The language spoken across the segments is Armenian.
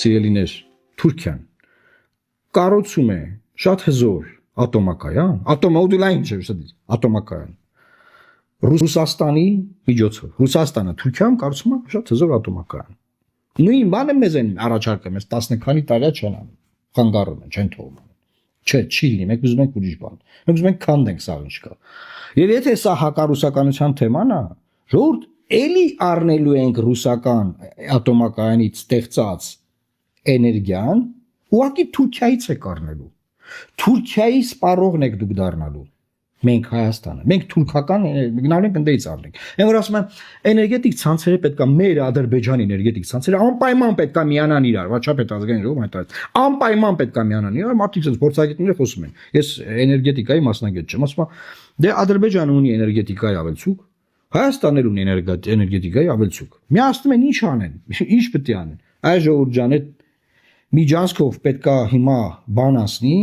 սիրելիներ, Թուրքիան կառուցում է շատ հզոր ատոմակայան, ատոմոդուլային չէ, ատոմակայան։ Ռուսաստանի միջոցով, Ռուսաստանը Թուրքիայում կառուցում է շատ հզոր ատոմակայան։ Նույն բանը մեզ են առաջարկում, ես 10 քանի տարի չեն անում, խանգարում են, չեն թողում։ Չէ, չի լինի, մենք ուզում ենք ուրիշ բան։ Մենք ուզում ենք քանդենք սա ինչ կա։ Եվ եթե սա հակառուսականության թեման է, ժողովուրդ էլի առնելու ենք ռուսական ատոմակայանից ստեղծած էներգիան, ուղղակի Թուրքիայից եք առնելու։ Թուրքիայի սպառողն եք դուք դառնալու։ Մենք Հայաստանը, մենք թուրքական գնալու ենք ընդդեից առնենք։ Այն որ ասում եմ, էներգետիկ ցանցերը պետքա մեր Ադրբեջանի էներգետիկ ցանցերը անպայման պետքա միանան իրար, վաչապետ ազգային ժողով հայտարարեց։ Անպայման պետքա միանան իրար, մարդիկ ցած փորձագետները խոսում են։ Ես էներգետիկայի մասնագետ չեմ, ասում եմ, դե Ադրբեջանը ունի էներգետիկայի ավելցուկ, Հայաստանն էլ ունի էներգետիկայի ավելցուկ։ Միացնում են ինչ անեն, ինչ պետք է անեն։ Այ ժողովուրդ ջան, այդ միջանցքով պետքա հիմա բան ասնի,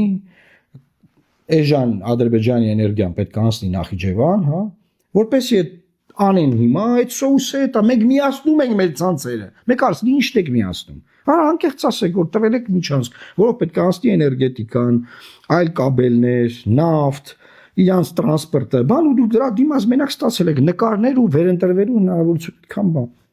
Էժան Ադրբեջանի էներգիան պետք է անցնի Նախիջևան, հա, որպեսզի այդ անեն հիմա այդ սոուսը դա մենք միացնում ենք մեր ցանցերը։ Մեկ ասի ինչ եք միացնում։ Հա, անկեղծ ասեք, որ տվել եք միջանցք, որով պետք է անցնի էներգետիկան, այլ կաբելներ, նավթ, իրանց տրանսպորտը, բան ու դուք դրա դիմաց մենակ ստացել եք նկարներ ու վերընտրվելու հնարավորություն, այդքան բան։